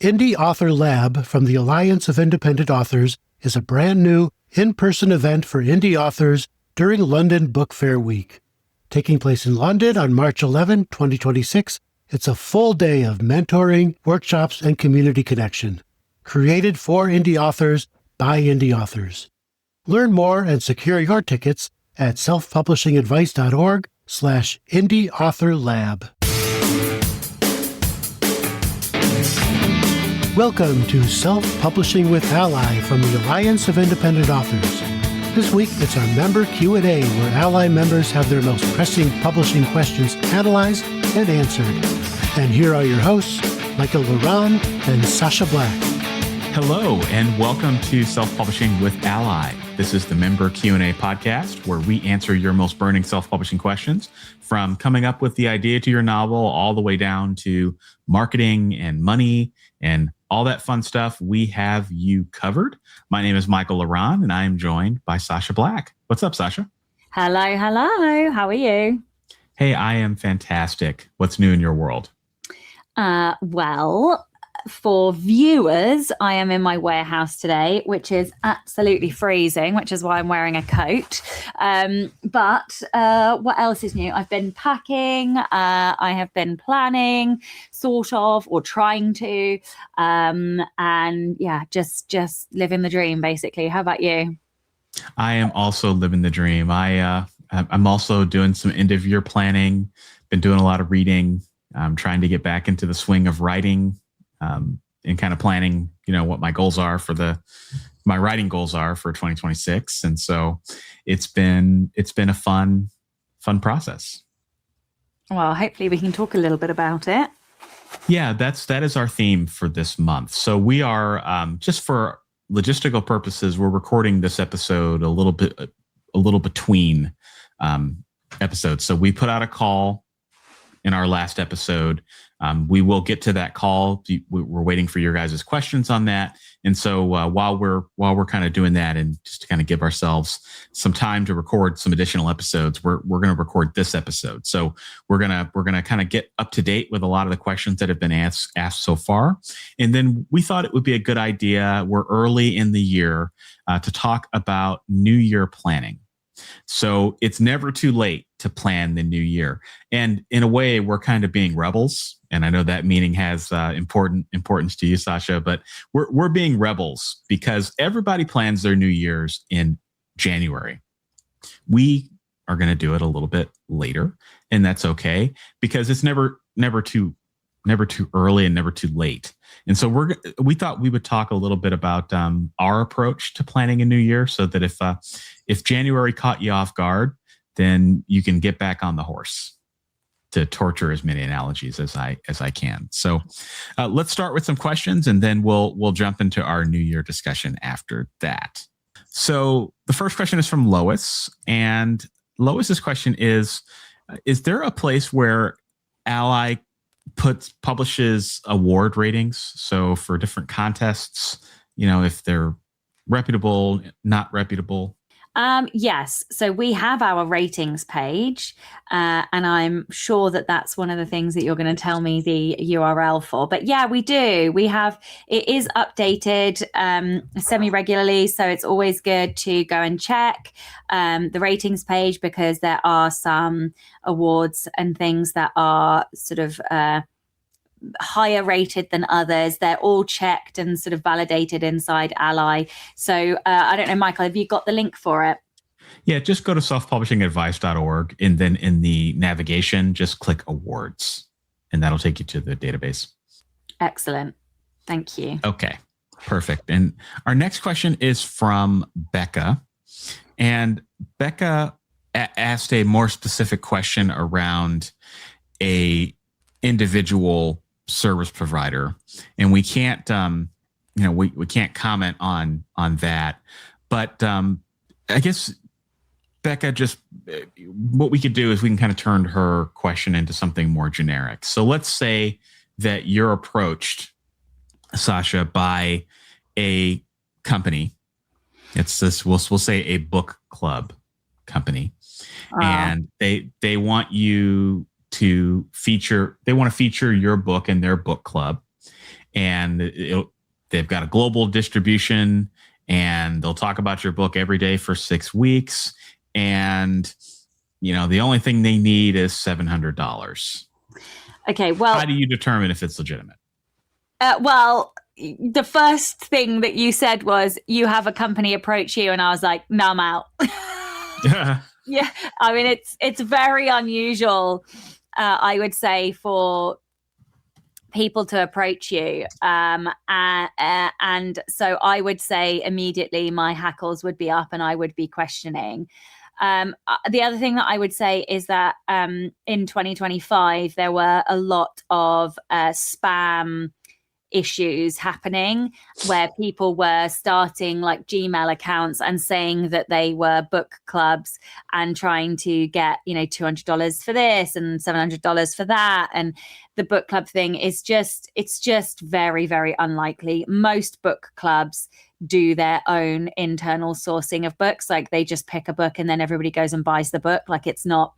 Indie Author Lab from the Alliance of Independent Authors is a brand new in-person event for indie authors during London Book Fair Week. Taking place in London on March 11, 2026, it's a full day of mentoring, workshops, and community connection. Created for indie authors by indie authors. Learn more and secure your tickets at selfpublishingadvice.org/indieauthorlab. Welcome to Self-Publishing with ALLi from the Alliance of Independent Authors. This week, it's our member Q&A where ALLi members have their most pressing publishing questions analyzed and answered. And here are your hosts, Ronn and Sacha Black. Hello, and welcome to Self-Publishing with ALLi. This is the member Q&A podcast where we answer your most burning self-publishing questions, from coming up with the idea to your novel all the way down to marketing and money and all that fun stuff. We have you covered. My name is Ronn, and I am joined by Sacha Black. What's up, Sacha? Hello. How are you? Hey, I am fantastic. What's new in your world? Well, for viewers, I am in my warehouse today, which is absolutely freezing, which is why I'm wearing a coat. But what else is new? I've been packing. I have been planning, sort of, or trying to. And yeah, just living the dream, basically. How about you? I am also living the dream. I'm also doing some end of year planning. Been doing a lot of reading. I'm trying to get back into the swing of writing. And kind of planning, what my goals are my writing goals are for 2026. And so it's been a fun process. Well, hopefully we can talk a little bit about it. Yeah, that is our theme for this month. So we are, just for logistical purposes, we're recording this episode a little between episodes. So we put out a call in our last episode. We will get to that call. We're waiting for your guys' questions on that. And so while we're kind of doing that, and just to kind of give ourselves some time to record some additional episodes, we're going to record this episode. So we're gonna kind of get up to date with a lot of the questions that have been asked so far. And then we thought it would be a good idea. We're early in the year to talk about New Year planning. So it's never too late to plan the new year. And in a way, we're kind of being rebels. And I know that meaning has importance to you, Sacha, but we're being rebels because everybody plans their New Year's in January. We are going to do it a little bit later, and that's okay because it's never too early and never too late. And so we thought we would talk a little bit about our approach to planning a new year, so that if January caught you off guard, then you can get back on the horse, to torture as many analogies as I can. So let's start with some questions, and then we'll jump into our New Year discussion after that. So the first question is from Lois, and Lois's question is there a place where ALLi publishes award ratings? So for different contests, if they're reputable, not reputable. Yes. So we have our ratings page, and I'm sure that that's one of the things that you're going to tell me the URL for. But yeah, we do. It is updated semi-regularly, so it's always good to go and check the ratings page, because there are some awards and things that are sort of higher rated than others. They're all checked and sort of validated inside ALLi. So I don't know, Michael, have you got the link for it? Yeah, just go to selfpublishingadvice.org, and then in the navigation, just click awards, and that'll take you to the database. Excellent. Thank you. Okay, perfect. And our next question is from Becca. And Becca asked a more specific question around a individual service provider, and we can't we can't comment on that, but I guess Becca, just what we could do is we can kind of turn her question into something more generic. So let's say that you're approached, Sacha, by a company. It's this, we'll say a book club company, and they want you to feature your book in their book club. and they've got a global distribution, and they'll talk about your book every day for 6 weeks. And, the only thing they need is $700. Okay, well, how do you determine if it's legitimate? Well, the first thing that you said was you have a company approach you, and I was like, no, I'm out. Yeah, I mean, it's very unusual, I would say, for people to approach you. And so I would say immediately my hackles would be up and I would be questioning. The other thing that I would say is that in 2025, there were a lot of spam issues happening where people were starting like Gmail accounts and saying that they were book clubs and trying to get, $200 for this and $700 for that. And the book club thing is it's just very, very unlikely. Most book clubs do their own internal sourcing of books. Like they just pick a book and then everybody goes and buys the book. Like it's not,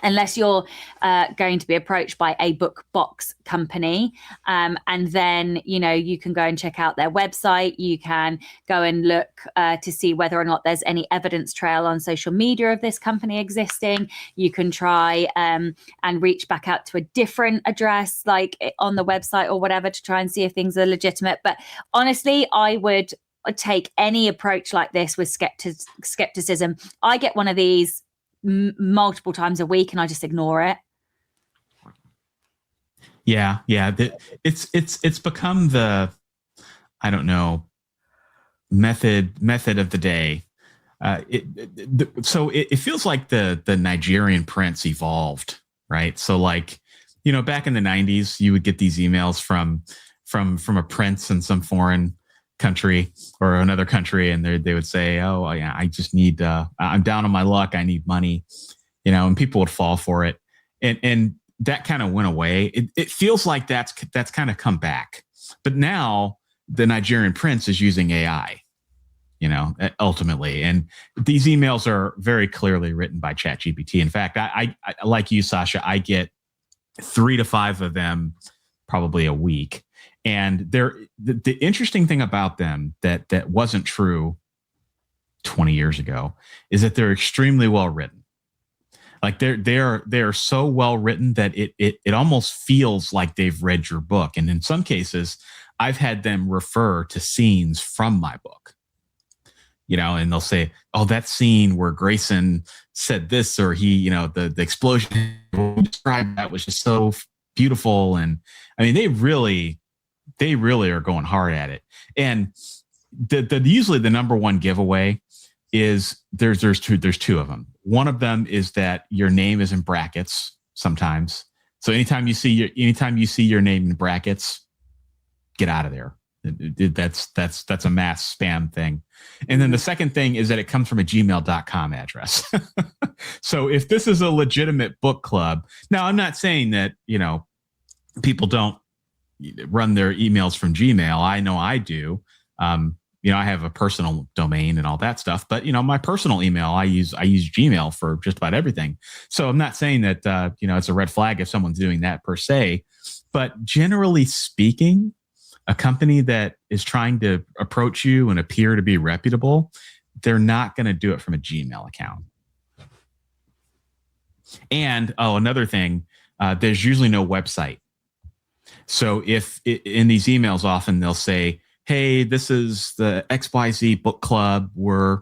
unless you're going to be approached by a book box company. And then, you can go and check out their website. You can go and look to see whether or not there's any evidence trail on social media of this company existing. You can try and reach back out to a different address, like on the website or whatever, to try and see if things are legitimate. But honestly, I would take any approach like this with skepticism. I get one of these multiple times a week and I just ignore it. Yeah. It's become the, I don't know, method of the day. So it feels like the Nigerian prince evolved, right? So like, back in the 90s, you would get these emails from a prince in some foreign country or another country, and they would say, oh yeah, I just need I'm down on my luck, I need money, and people would fall for it, and that kind of went away. It feels like that's kind of come back, but now the Nigerian prince is using AI, ultimately, and these emails are very clearly written by ChatGPT. In fact, I like you, Sacha, I get 3 to 5 of them probably a week. And the interesting thing about them that wasn't true 20 years ago is that they're extremely well written. Like they are so well written that it almost feels like they've read your book. And in some cases, I've had them refer to scenes from my book. And they'll say, "Oh, that scene where Grayson said this, or he, the explosion described that was just so beautiful." And I mean, they really are going hard at it. And the usually the number one giveaway is there's two of them. One of them is that your name is in brackets sometimes. So anytime you see your name in brackets, get out of there. That's a mass spam thing. And then the second thing is that it comes from a gmail.com address. So if this is a legitimate book club, now I'm not saying that, people don't run their emails from Gmail. I know I do. I have a personal domain and all that stuff, but my personal email, I use Gmail for just about everything. So I'm not saying that, it's a red flag if someone's doing that per se, but generally speaking, a company that is trying to approach you and appear to be reputable, they're not going to do it from a Gmail account. And another thing, there's usually no website. So if in these emails, often they'll say, "Hey, this is the XYZ book club. We're,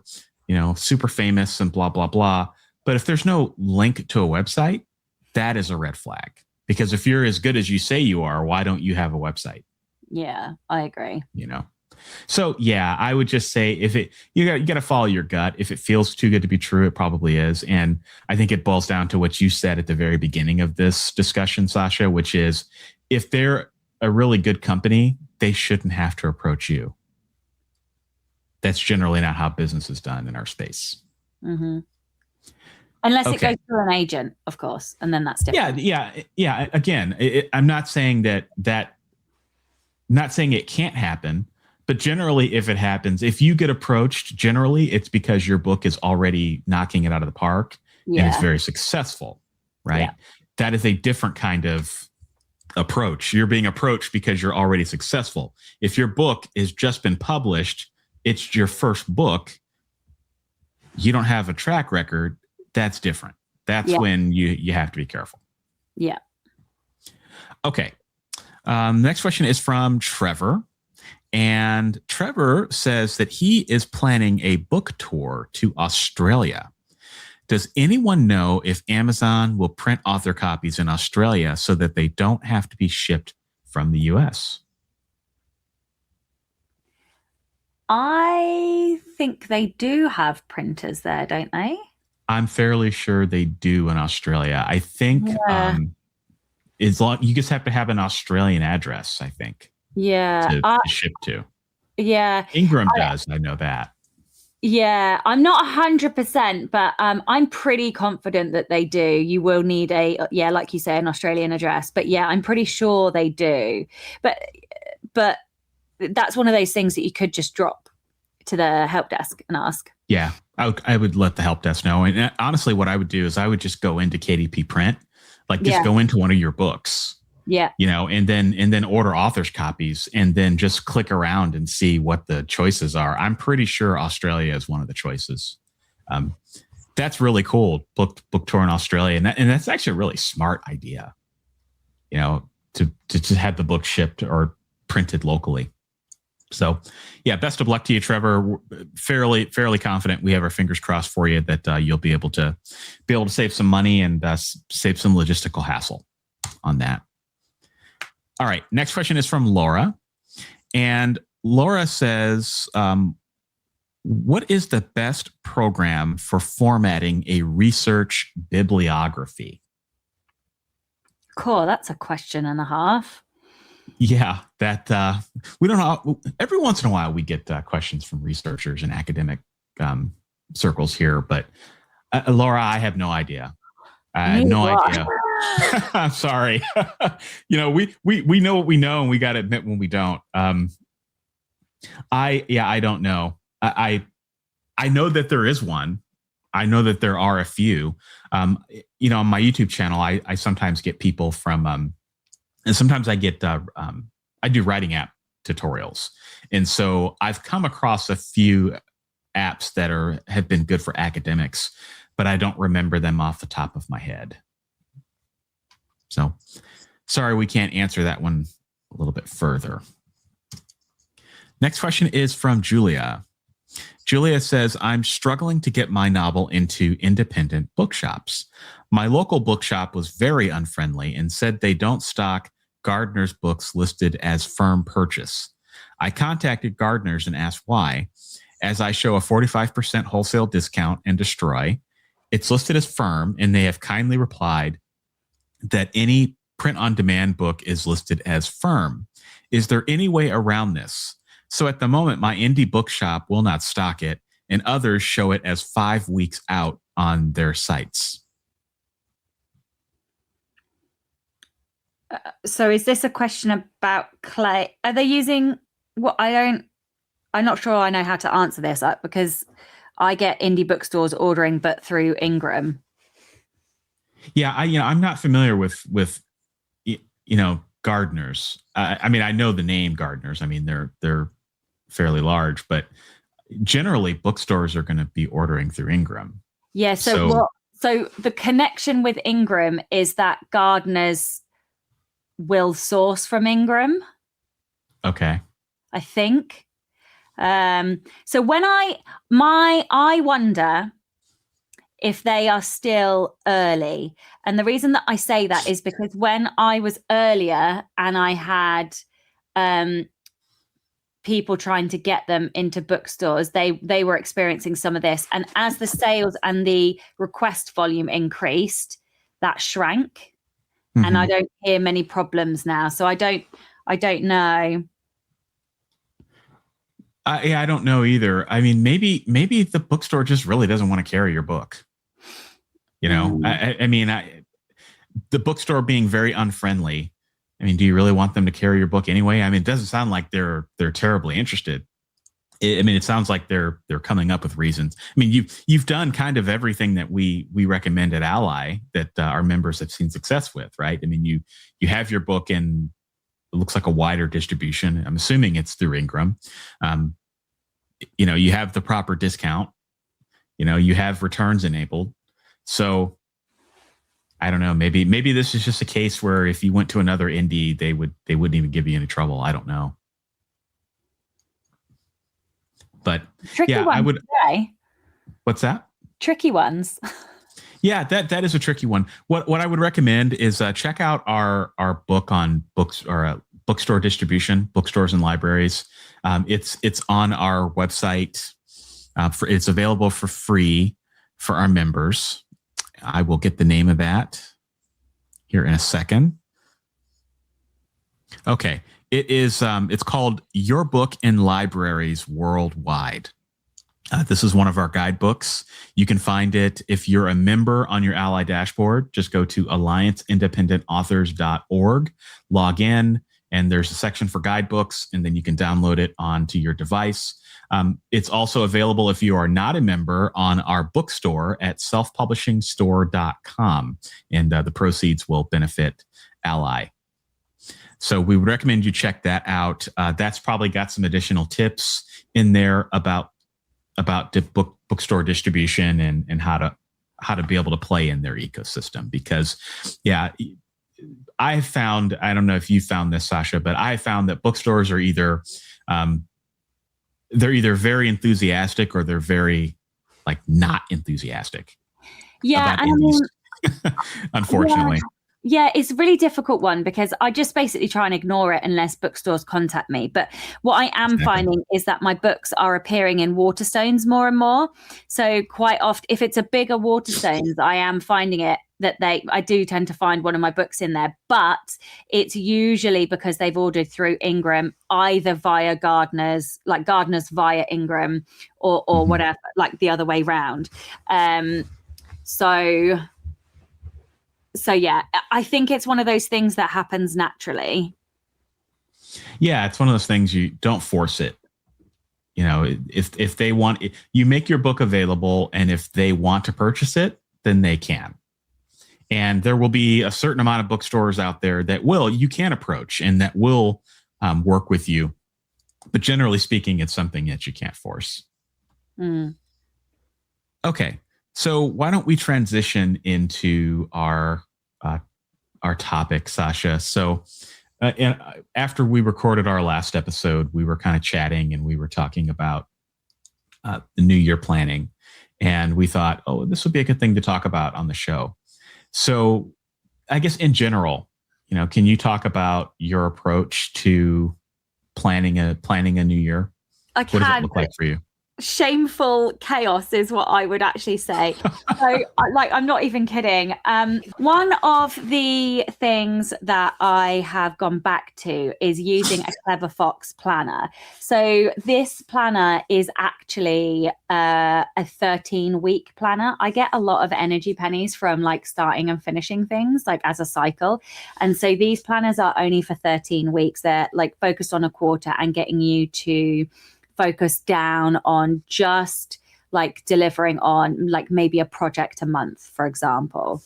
super famous and blah, blah, blah." But if there's no link to a website, that is a red flag. Because if you're as good as you say you are, why don't you have a website? Yeah, I agree. So yeah, I would just say you got to follow your gut. If it feels too good to be true, it probably is. And I think it boils down to what you said at the very beginning of this discussion, Sacha, which is, if they're a really good company, they shouldn't have to approach you. That's generally not how business is done in our space. Mm-hmm. Unless it goes through an agent, of course, and then that's different. Yeah. Again, I'm not saying not saying it can't happen, but generally, if it happens, if you get approached, generally it's because your book is already knocking it out of the park and it's very successful, right? Yeah. That is a different kind of approach. You're being approached because you're already successful. If your book has just been published, it's your first book, you don't have a track record, that's different. That's when you have to be careful. Yeah. Okay. Next question is from Trevor. And Trevor says that he is planning a book tour to Australia. Does anyone know if Amazon will print author copies in Australia so that they don't have to be shipped from the US? I think they do have printers there, don't they? I'm fairly sure they do in Australia. I think you just have to have an Australian address, I think. Yeah. To ship to. Yeah. Ingram does. I know that. Yeah. I'm not 100%, but I'm pretty confident that they do. You will need like you say, an Australian address. But yeah, I'm pretty sure they do. But that's one of those things that you could just drop to the help desk and ask. Yeah. I would let the help desk know. And honestly, what I would do is I would just go into KDP Print, go into one of your books. Yeah. And then order author's copies and then just click around and see what the choices are. I'm pretty sure Australia is one of the choices. That's really cool. Book tour in Australia. And that's actually a really smart idea, to have the book shipped or printed locally. So yeah, best of luck to you, Trevor. Fairly confident we have our fingers crossed for you that you'll be able to save some money and save some logistical hassle on that. All right. Next question is from Laura. And Laura says, what is the best program for formatting a research bibliography? Cool. That's a question and a half. Yeah, that we don't know. Every once in a while, we get questions from researchers and academic circles here. But Laura, I have no idea. I have no idea. I'm sorry. We know what we know, and we got to admit when we don't. I don't know. I know that there is one. I know that there are a few. On my YouTube channel, I sometimes get people from, and sometimes I get I do writing app tutorials, and so I've come across a few apps that have been good for academics, but I don't remember them off the top of my head. So sorry, we can't answer that one a little bit further. Next question is from Julia. Julia says, I'm struggling to get my novel into independent bookshops. My local bookshop was very unfriendly and said they don't stock Gardner's books listed as firm purchase. I contacted Gardner's and asked why. As I show a 45% wholesale discount and destroy, it's listed as firm, and they have kindly replied that any print-on-demand book is listed as firm. Is there any way around this? So at the moment, my indie bookshop will not stock it, and others show it as 5 weeks out on their sites. So is this a question about Clay? Are they using what I'm not sure I know how to answer this because I get indie bookstores ordering, but through Ingram. Yeah, I'm not familiar with Gardner's. I mean, I know the name Gardner's. I mean, they're fairly large, but generally bookstores are going to be ordering through Ingram. Yeah. So the connection with Ingram is that Gardner's will source from Ingram. Okay. I think. So when I wonder if they are still early. And the reason that I say that is because when I was earlier and I had people trying to get them into bookstores, they were experiencing some of this. And as the sales and the request volume increased, that shrank. Mm-hmm. And I don't hear many problems now. So I don't know. I don't know either. I mean, maybe the bookstore just really doesn't want to carry your book. I mean, the bookstore being very unfriendly. I mean, do you really want them to carry your book anyway? I mean, it doesn't sound like they're terribly interested I mean, it sounds like they're coming up with reasons. I mean, you've done kind of everything that we recommend at ALLi that our members have seen success with, right? I mean, you have your book in, it looks like a wider distribution. I'm assuming it's through Ingram. You have the proper discount. You have returns enabled. So I don't know. Maybe this is just a case where if you went to another indie, they wouldn't even give you any trouble. I don't know. But tricky ones, I would. today. What's that? Tricky ones. Yeah, that is a tricky one. What I would recommend is check out our book on books or bookstore distribution, bookstores and libraries. It's on our website. It's available for free for our members. I will get the name of that here in a second. Okay. It is. It's called Your Book in Libraries Worldwide. This is one of our guidebooks. You can find it if you're a member on your ALLi dashboard. Just go to allianceindependentauthors.org, log in, and there's a section for guidebooks, and then you can download it onto your device. It's also available if you are not a member on our bookstore at selfpublishingstore.com, and the proceeds will benefit ALLi. So we would recommend you check that out. That's probably got some additional tips in there about the bookstore distribution and how to be able to play in their ecosystem. Because, I found, I don't know if you found this, Sacha, but I found that bookstores are either very enthusiastic or they're very not enthusiastic. Yeah, about indies, unfortunately. Yeah, it's a really difficult one because I just basically try and ignore it unless bookstores contact me. But what I am finding is that my books are appearing in Waterstones more and more. So quite often, if it's a bigger Waterstones, I am finding it that I do tend to find one of my books in there. But it's usually because they've ordered through Ingram, either via Gardner's, like Gardner's via Ingram or whatever, like the other way round. So yeah, I think it's one of those things that happens naturally. Yeah, it's one of those things you don't force it. If they want, you make your book available, and if they want to purchase it, then they can. And there will be a certain amount of bookstores out there that you can approach and that will work with you. But generally speaking, it's something that you can't force. Okay. So why don't we transition into our topic, Sacha? So after we recorded our last episode, we were kind of chatting and we were talking about the New Year planning. And we thought, this would be a good thing to talk about on the show. So I guess in general, can you talk about your approach to planning a New Year? I can. What does it look like for you? Shameful chaos is what I would actually say. So I'm not even kidding. One of the things that I have gone back to is using a Clever Fox planner. So this planner is actually a 13-week planner. I get a lot of energy pennies from starting and finishing things as a cycle. And so these planners are only for 13 weeks. They're focused on a quarter and getting you to focus down on just delivering on maybe a project a month, for example.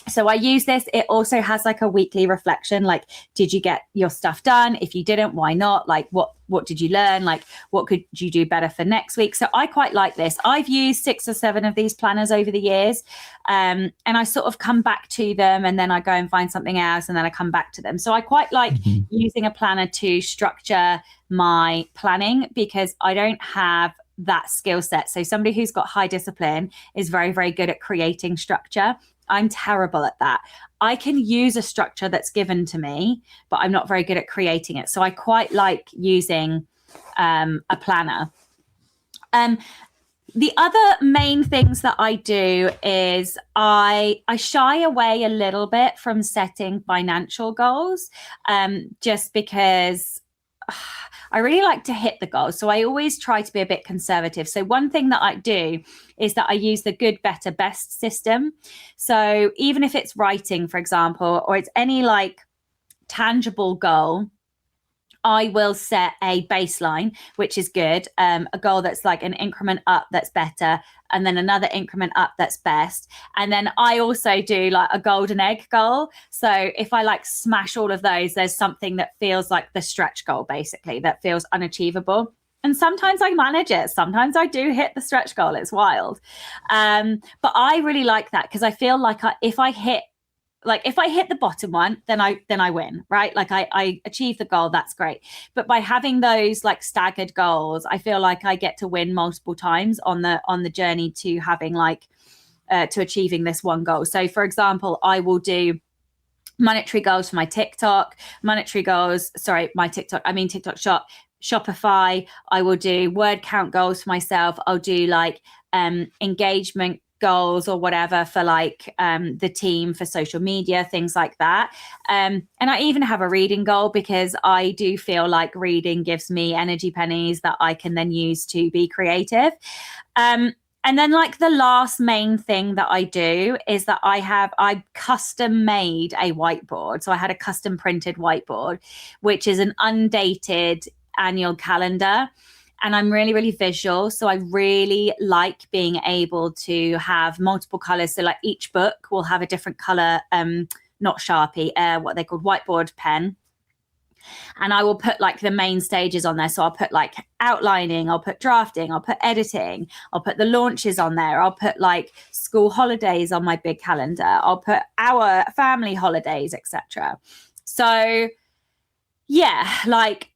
So I use this. It also has a weekly reflection. Did you get your stuff done? If you didn't, why not? What did you learn? What could you do better for next week? So I quite like this. I've used 6 or 7 of these planners over the years. And I sort of come back to them and then I go and find something else and then I come back to them. So I quite like using a planner to structure my planning because I don't have that skill set. So somebody who's got high discipline is very, very good at creating structure. I'm terrible at that. I can use a structure that's given to me, but I'm not very good at creating it. So I quite like using a planner. The other main things that I do is I shy away a little bit from setting financial goals just because I really like to hit the goals. So I always try to be a bit conservative. So one thing that I do is that I use the good, better, best system. So even if it's writing, for example, or it's any tangible goal, I will set a baseline, which is good, a goal that's like an increment up that's better, and then another increment up that's best. And then I also do like a golden egg goal. So if I like smash all of those, there's something that feels like the stretch goal, basically, that feels unachievable. And sometimes I manage it. Sometimes I do hit the stretch goal. It's wild. But I really like that because I feel like if I hit the bottom one, then I win, right? Like I achieve the goal, that's great. But by having those like staggered goals, I feel like I get to win multiple times on the journey to having like to achieving this one goal. So for example, I will do monetary goals for my TikTok, my TikTok, I mean TikTok Shop, Shopify. I will do word count goals for myself. I'll do like engagement goals or whatever for like the team for social media, things like that. And I even have a reading goal because I do feel like reading gives me energy pennies that I can then use to be creative. And then like the last main thing that I do is that I custom made a whiteboard. So I had a custom printed whiteboard, which is an undated annual calendar. And I'm really, really visual. So I really like being able to have multiple colors. So like each book will have a different color, not Sharpie, what they call whiteboard pen. And I will put like the main stages on there. So I'll put like outlining, I'll put drafting, I'll put editing, I'll put the launches on there. I'll put like school holidays on my big calendar. I'll put our family holidays, etc. So yeah, like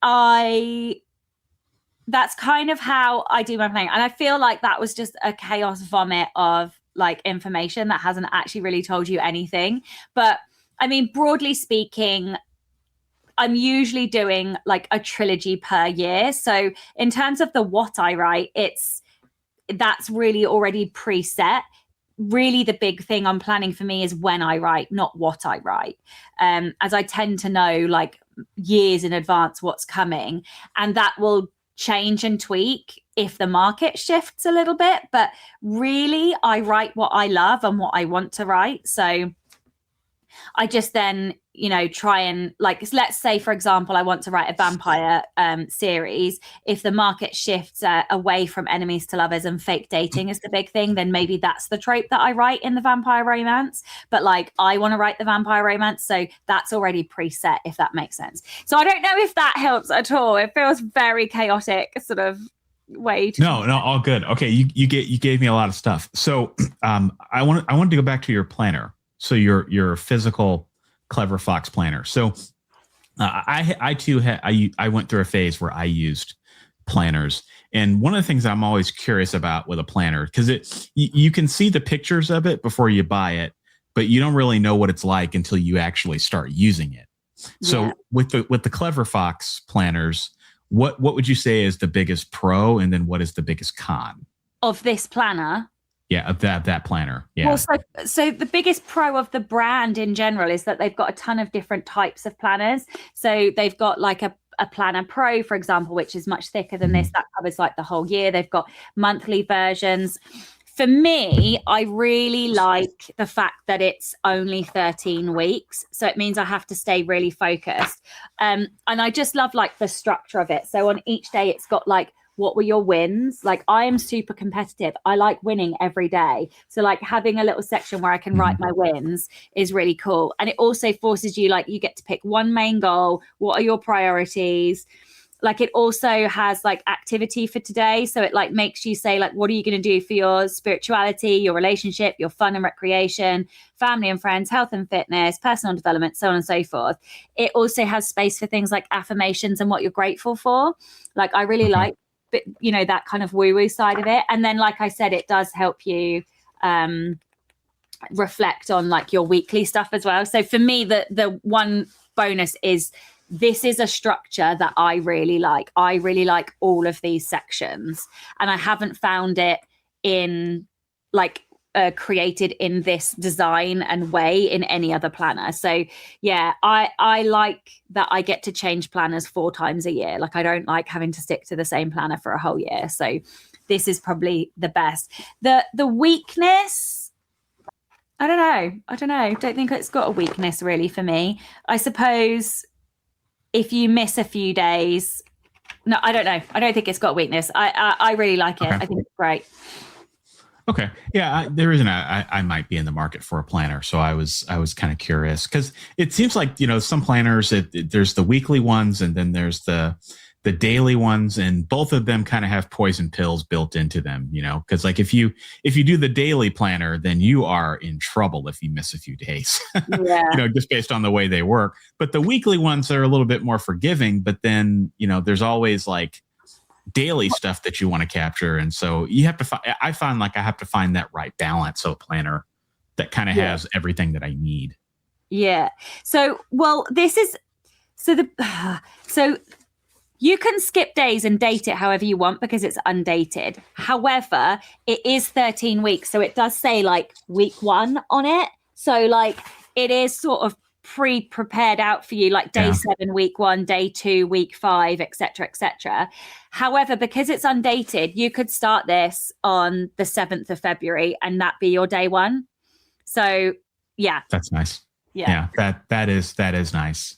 that's kind of how I do my planning. And I feel like that was just a chaos vomit of like information that hasn't actually really told you anything. But I mean, broadly speaking, I'm usually doing like a trilogy per year. So in terms of the what I write, that's really already preset. Really the big thing I'm planning for me is when I write, not what I write. As I tend to know like years in advance what's coming, and that will change and tweak if the market shifts a little bit. But really I write what I love and what I want to write. So I just then, try and like, let's say, for example, I want to write a vampire series. If the market shifts away from enemies to lovers and fake dating is the big thing, then maybe that's the trope that I write in the vampire romance. But like, I want to write the vampire romance. So that's already preset, if that makes sense. So I don't know if that helps at all. It feels very chaotic sort of way to No, all good. Okay. You gave me a lot of stuff. So I wanted to go back to your planner. So your physical Clever Fox planner. So I too I went through a phase where I used planners, and one of the things I'm always curious about with a planner, because you can see the pictures of it before you buy it, but you don't really know what it's like until you actually start using it. So with the Clever Fox planners, what would you say is the biggest pro, and then what is the biggest con of this planner? Yeah, of that planner. Yeah. Well, so the biggest pro of the brand in general is that they've got a ton of different types of planners. So they've got like a Planner Pro, for example, which is much thicker than this. That covers like the whole year. They've got monthly versions. For me, I really like the fact that it's only 13 weeks. So it means I have to stay really focused. And I just love like the structure of it. So on each day, it's got like, what were your wins? Like, I am super competitive. I like winning every day. So like having a little section where I can write my wins is really cool. And it also forces you, like, you get to pick one main goal. What are your priorities? Like, it also has like activity for today. So it like makes you say, like, what are you going to do for your spirituality, your relationship, your fun and recreation, family and friends, health and fitness, personal development, so on and so forth. It also has space for things like affirmations and what you're grateful for. Like, I really like, that kind of woo-woo side of it. And then, like I said, it does help you reflect on like your weekly stuff as well. So for me, the one bonus is this is a structure that I really like. I really like all of these sections, and I haven't found it in like created in this design and way in any other planner. So yeah, I like that I get to change planners 4 times a year. Like, I don't like having to stick to the same planner for a whole year. So this is probably the best. The weakness, I don't know. Don't think it's got a weakness really for me. I suppose if you miss a few days, no, I don't know. I don't think it's got weakness. I really like it. Okay. I think it's great. Okay. Yeah, there isn't. I might be in the market for a planner, so I was kind of curious because it seems like some planners. There's the weekly ones, and then there's the daily ones, and both of them kind of have poison pills built into them. Because like if you do the daily planner, then you are in trouble if you miss a few days. Yeah. Just based on the way they work. But the weekly ones are a little bit more forgiving. But then there's always like daily stuff that you want to capture, and so you have to I find like I have to find that right balance of a planner that kind of has everything that I need. So you can skip days and date it however you want because it's undated. However, it is 13 weeks, so it does say like week 1 on it, so like it is sort of pre-prepared out for you, like day 7 week 1, day 2 week 5, etc. However, because it's undated, you could start this on the 7th of February and that be your day 1. So that's nice. That is nice.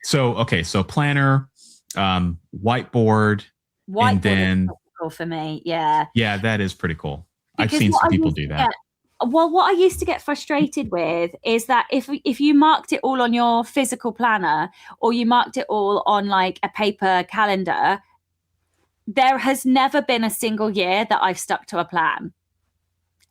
So planner, whiteboard, and then cool for me. That is pretty cool. Because I've seen some people do that. Well, what I used to get frustrated with is that if you marked it all on your physical planner or you marked it all on like a paper calendar, there has never been a single year that I've stuck to a plan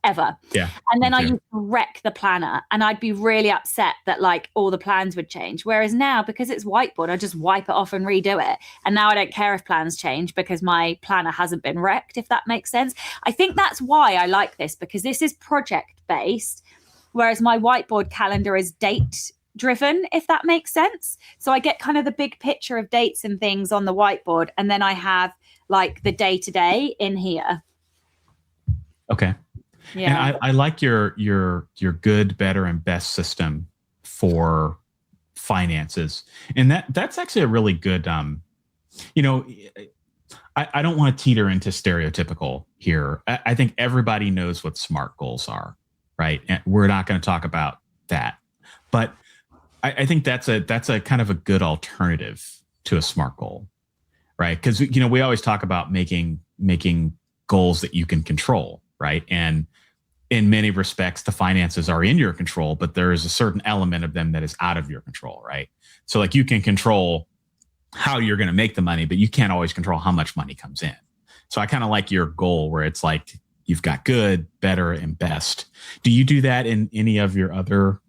ever. And then I used to wreck the planner and I'd be really upset that like all the plans would change. Whereas now, because it's whiteboard, I just wipe it off and redo it. And now I don't care if plans change because my planner hasn't been wrecked, if that makes sense. I think that's why I like this, because this is project based, whereas my whiteboard calendar is date driven, if that makes sense. So I get kind of the big picture of dates and things on the whiteboard, and then I have like the day to day in here. Okay. And I like your good, better, and best system for finances, and that's actually a really good. I don't want to teeter into stereotypical here. I think everybody knows what SMART goals are, right? And we're not going to talk about that, but I think that's a kind of a good alternative to a SMART goal, right? Because we always talk about making goals that you can control, right? And in many respects, the finances are in your control, but there is a certain element of them that is out of your control, right? So like you can control how you're going to make the money, but you can't always control how much money comes in. So I kind of like your goal where it's like you've got good, better, and best. Do you do that in any of your other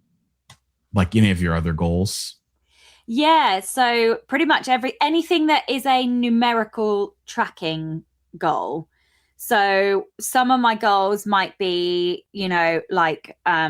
goals? Yeah. So pretty much anything that is a numerical tracking goal. So some of my goals might be, like, I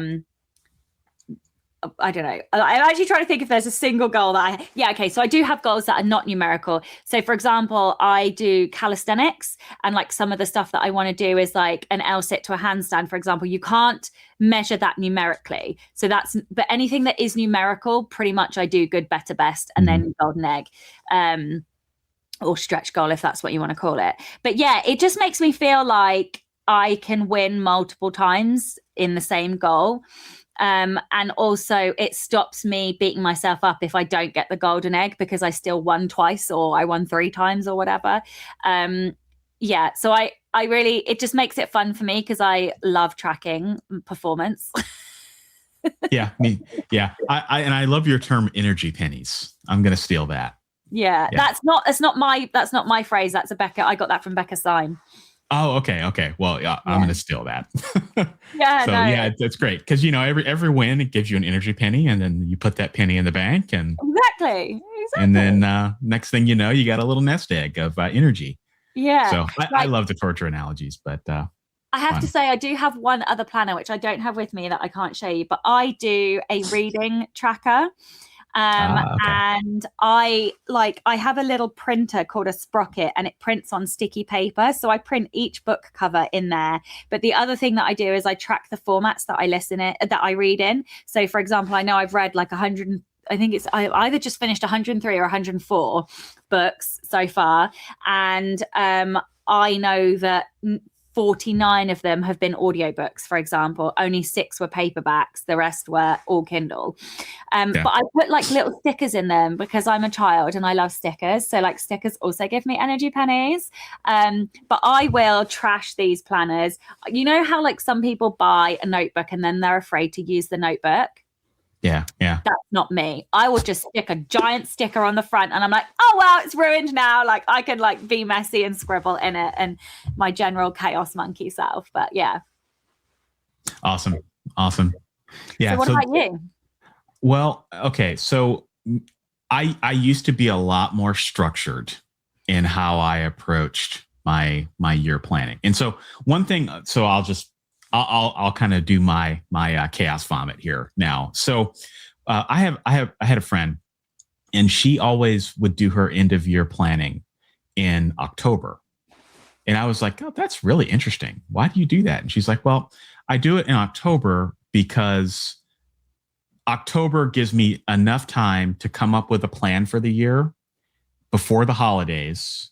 don't know. I'm actually trying to think if there's a single goal that so I do have goals that are not numerical. So for example, I do calisthenics, and like some of the stuff that I want to do is like an L sit to a handstand, for example. You can't measure that numerically. But anything that is numerical, pretty much I do good, better, best, and then golden egg. Or stretch goal, if that's what you want to call it. But yeah, it just makes me feel like I can win multiple times in the same goal. And also it stops me beating myself up if I don't get the golden egg because I still won twice or I won 3 times or whatever. So I really, it just makes it fun for me because I love tracking performance. I love your term energy pennies. I'm going to steal that. Yeah, that's not my phrase. That's I got that from Becca Syme. Oh, okay. Well, I'm going to steal that. It's great because every win it gives you an energy penny, and then you put that penny in the bank, and exactly. And then next thing you know, you got a little nest egg of energy. Yeah. So I love the torture analogies, but I have to say I do have one other planner which I don't have with me that I can't show you, but I do a reading tracker. And I have a little printer called a Sprocket, and it prints on sticky paper. So I print each book cover in there. But the other thing that I do is I track the formats that I read in. So for example, I know I've read like 100, I either just finished 103 or 104 books so far. And I know that 49 of them have been audiobooks, for example. Only 6 were paperbacks. The rest were all Kindle. But I put like little stickers in them because I'm a child and I love stickers. So like stickers also give me energy pennies. But I will trash these planners. You know how like some people buy a notebook and then they're afraid to use the notebook? Yeah. That's not me. I will just stick a giant sticker on the front and I'm like, oh, well, it's ruined now. Like I can like be messy and scribble in it and my general chaos monkey self. But yeah. Awesome. Yeah. So what about you? Well, okay. So I used to be a lot more structured in how I approached my year planning. And so one thing, so I'll kind of do my chaos vomit here now. So I had a friend, and she always would do her end of year planning in October. And I was like, oh, that's really interesting. Why do you do that? And she's like, well, I do it in October because October gives me enough time to come up with a plan for the year before the holidays.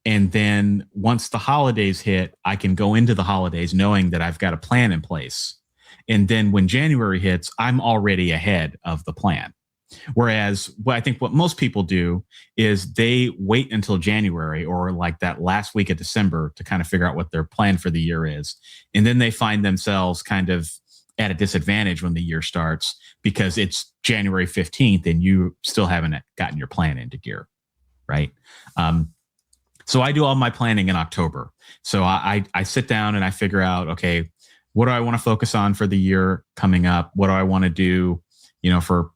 And then once the holidays hit, I can go into the holidays knowing that I've got a plan in place. And then when January hits, I'm already ahead of the plan. Whereas I think what most people do is they wait until January or like that last week of December to kind of figure out what their plan for the year is. And then they find themselves kind of at a disadvantage when the year starts because it's January 15th and you still haven't gotten your plan into gear, right? So I do all my planning in October. So I sit down and I figure out, okay, what do I want to focus on for the year coming up? What do I want to do, for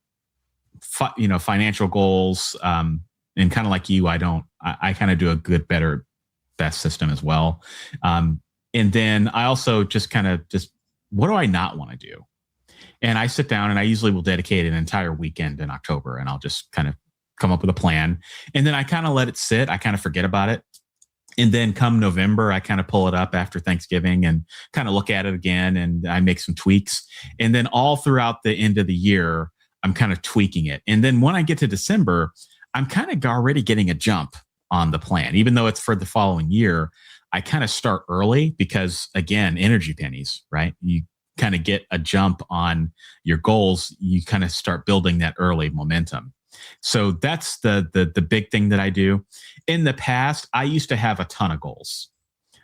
financial goals? And kind of like you, I kind of do a good, better, best system as well. And then I also just what do I not want to do? And I sit down and I usually will dedicate an entire weekend in October and I'll just kind of come up with a plan. And then I kind of let it sit. I kind of forget about it. And then come November, I kind of pull it up after Thanksgiving and kind of look at it again. And I make some tweaks. And then all throughout the end of the year, I'm kind of tweaking it. And then when I get to December, I'm kind of already getting a jump on the plan. Even though it's for the following year, I kind of start early because, again, energy pennies, right? You kind of get a jump on your goals. You kind of start building that early momentum. So that's the big thing that I do. In the past, I used to have a ton of goals.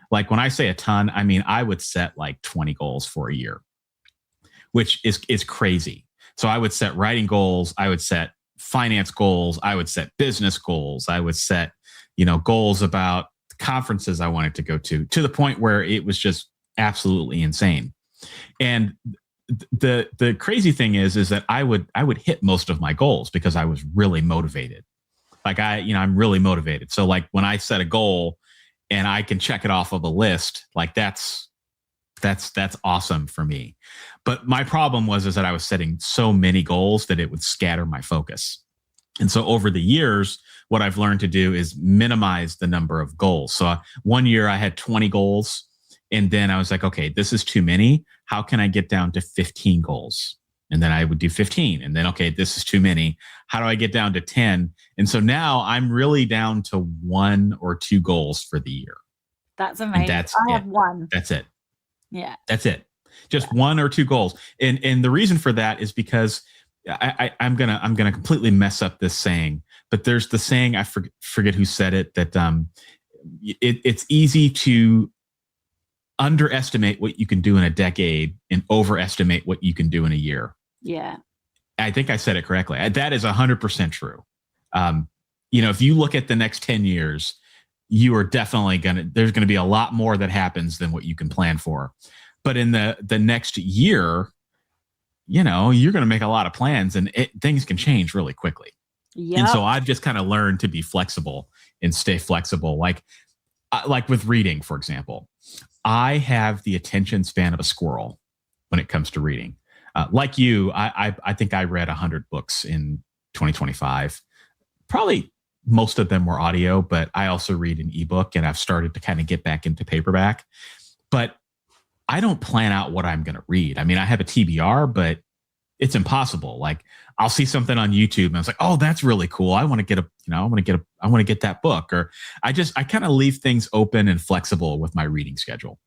Like when I say a ton, I mean, I would set like 20 goals for a year, which is crazy. So I would set writing goals. I would set finance goals. I would set business goals. I would set, goals about conferences I wanted to go to the point where it was just absolutely insane. And the crazy thing is that I would hit most of my goals because I was really motivated. Like I'm really motivated. So like when I set a goal and I can check it off of a list, like that's awesome for me. But my problem was that I was setting so many goals that it would scatter my focus. And so over the years, what I've learned to do is minimize the number of goals. So one year I had 20 goals. And then I was like, okay, this is too many. How can I get down to 15 goals? And then I would do 15. And then, okay, this is too many. How do I get down to 10? And so now I'm really down to 1 or 2 goals for the year. That's amazing. I have 1. That's it. Yeah. That's it. Just 1 or 2 goals. And the reason for that is because I'm gonna completely mess up this saying, but there's the saying, I forget who said it, that it's easy to underestimate what you can do in a decade and overestimate what you can do in a year. Yeah. I think I said it correctly. That is 100% true. If you look at the next 10 years, you are definitely there's going to be a lot more that happens than what you can plan for. But in the next year, you're going to make a lot of plans and things can change really quickly. Yep. And so I've just kind of learned to be flexible and stay flexible. Like with reading, for example, I have the attention span of a squirrel when it comes to reading. Like you, I think I read 100 books in 2025. Probably most of them were audio, but I also read an ebook and I've started to kind of get back into paperback. But I don't plan out what I'm going to read. I mean, I have a TBR, but it's impossible. Like I'll see something on YouTube and I was like, oh, that's really cool. I want to get I want to get that book. Or I kind of leave things open and flexible with my reading schedule.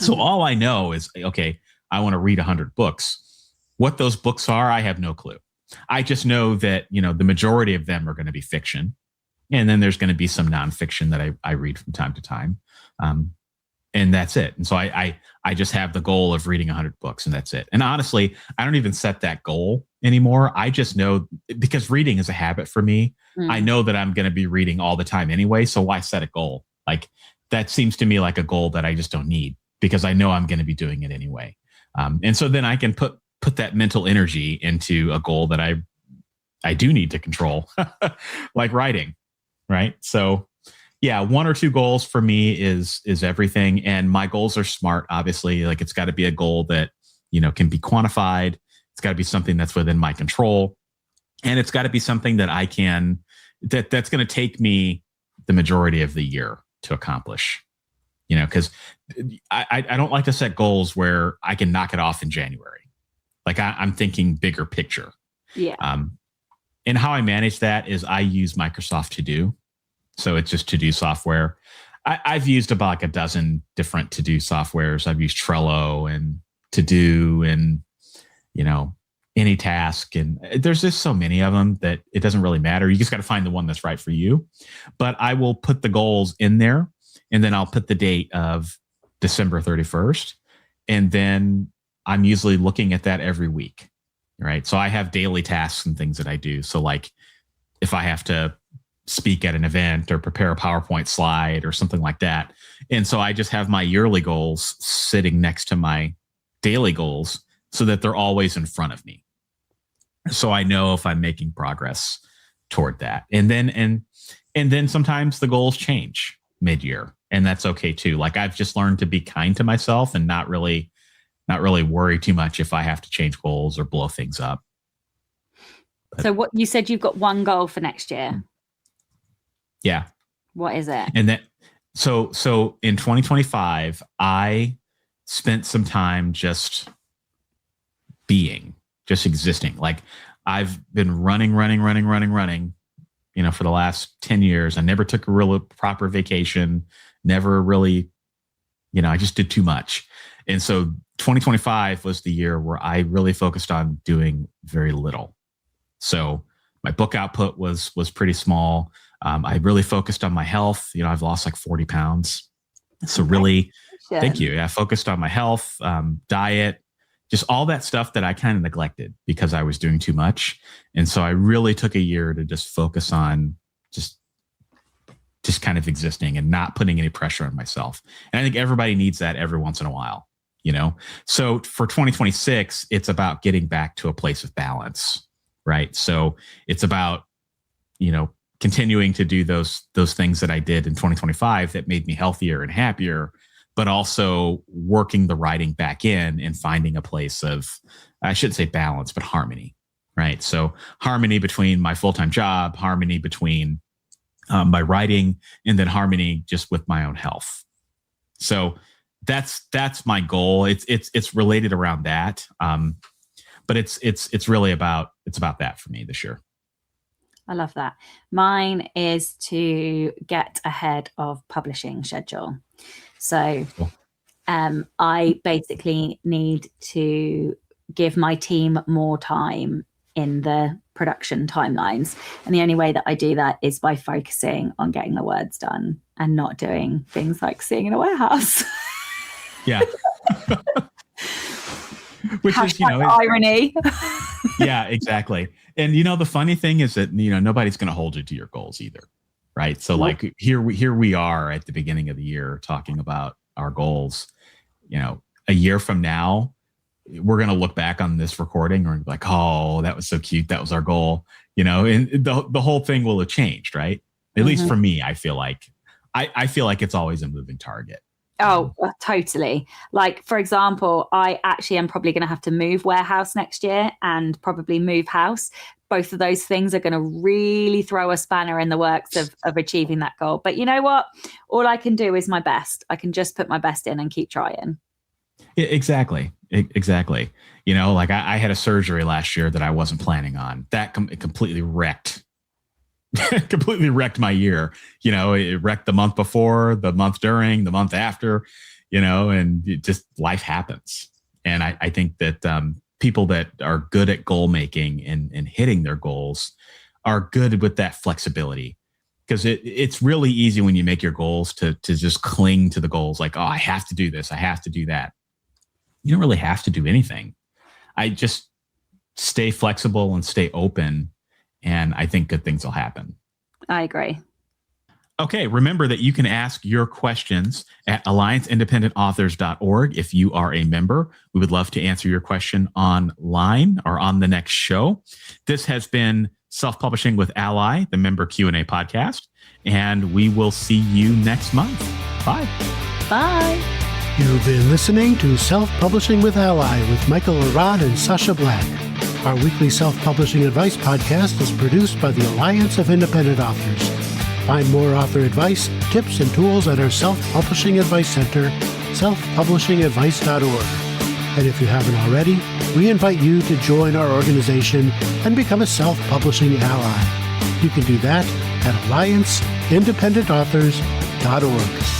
So all I know is, okay, I want to read 100 books. What those books are, I have no clue. I just know that, the majority of them are going to be fiction. And then there's going to be some nonfiction that I read from time to time. And that's it. And so I just have the goal of reading 100 books, and that's it. And honestly, I don't even set that goal anymore. I just know, because reading is a habit for me. I know that I'm going to be reading all the time anyway. So why set a goal? Like, that seems to me like a goal that I just don't need, because I know I'm going to be doing it anyway. And so then I can put that mental energy into a goal that I do need to control, like writing. Right. So yeah, 1 or 2 goals for me is everything. And my goals are SMART, obviously. Like, it's got to be a goal that, can be quantified. It's got to be something that's within my control. And it's got to be something that that's going to take me the majority of the year to accomplish, because I don't like to set goals where I can knock it off in January. Like, I'm thinking bigger picture. Yeah. And how I manage that is I use Microsoft To Do. So it's just to-do software. I've used about like a dozen different to-do softwares. I've used Trello and To-Do and, AnyTask. And there's just so many of them that it doesn't really matter. You just got to find the one that's right for you. But I will put the goals in there, and then I'll put the date of December 31st. And then I'm usually looking at that every week, right? So I have daily tasks and things that I do. So like, if I have to speak at an event or prepare a PowerPoint slide or something like that. And so I just have my yearly goals sitting next to my daily goals so that they're always in front of me. So I know if I'm making progress toward that. And then sometimes the goals change mid-year, and that's okay too. Like, I've just learned to be kind to myself and not really worry too much if I have to change goals or blow things up. But, so what you said, you've got one goal for next year. Yeah. What is it? And then, so in 2025, I spent some time just existing. Like, I've been running, for the last 10 years. I never took a real proper vacation, never really, I just did too much. And so 2025 was the year where I really focused on doing very little. So my book output was pretty small. I really focused on my health. I've lost like 40 pounds. So really, thank you. I focused on my health, diet, just all that stuff that I kind of neglected because I was doing too much. And so I really took a year to just focus on just kind of existing and not putting any pressure on myself. And I think everybody needs that every once in a while, So for 2026, it's about getting back to a place of balance, right? So it's about, continuing to do those things that I did in 2025 that made me healthier and happier, but also working the writing back in and finding a place of, I shouldn't say balance, but harmony, right? So harmony between my full-time job, harmony between my writing, and then harmony just with my own health. So that's my goal. It's related around that, but it's really about that for me this year. I love that. Mine is to get ahead of publishing schedule. So cool. I basically need to give my team more time in the production timelines. And the only way that I do that is by focusing on getting the words done and not doing things like sitting in a warehouse. Yeah. Which is, irony. Yeah, exactly. And, the funny thing is that, nobody's going to hold you to your goals either. Right. So like here we are at the beginning of the year talking about our goals. A year from now, we're going to look back on this recording and be like, oh, that was so cute. That was our goal, and the whole thing will have changed. Right. At least for me, I feel like it's always a moving target. Oh, totally. Like, for example, I actually am probably going to have to move warehouse next year and probably move house. Both of those things are going to really throw a spanner in the works of achieving that goal. But you know what? All I can do is my best. I can just put my best in and keep trying. Exactly. Like I had a surgery last year that I wasn't planning on. That completely wrecked my year. It wrecked the month before, the month during, the month after, and life happens. And I think that people that are good at goal making and hitting their goals are good with that flexibility, because it's really easy when you make your goals to just cling to the goals. Like, oh, I have to do this, I have to do that. You don't really have to do anything. I just stay flexible and stay open, and I think good things will happen. I agree. Okay, remember that you can ask your questions at allianceindependentauthors.org. If you are a member, we would love to answer your question online or on the next show. This has been Self-Publishing with ALLi, the member Q&A podcast, and we will see you next month. Bye. Bye. You've been listening to Self-Publishing with ALLi with Michael Ronn and Sacha Black. Our weekly self-publishing advice podcast is produced by the Alliance of Independent Authors. Find more author advice, tips, and tools at our Self-Publishing Advice Center, selfpublishingadvice.org. And if you haven't already, we invite you to join our organization and become a self-publishing ally. You can do that at allianceindependentauthors.org.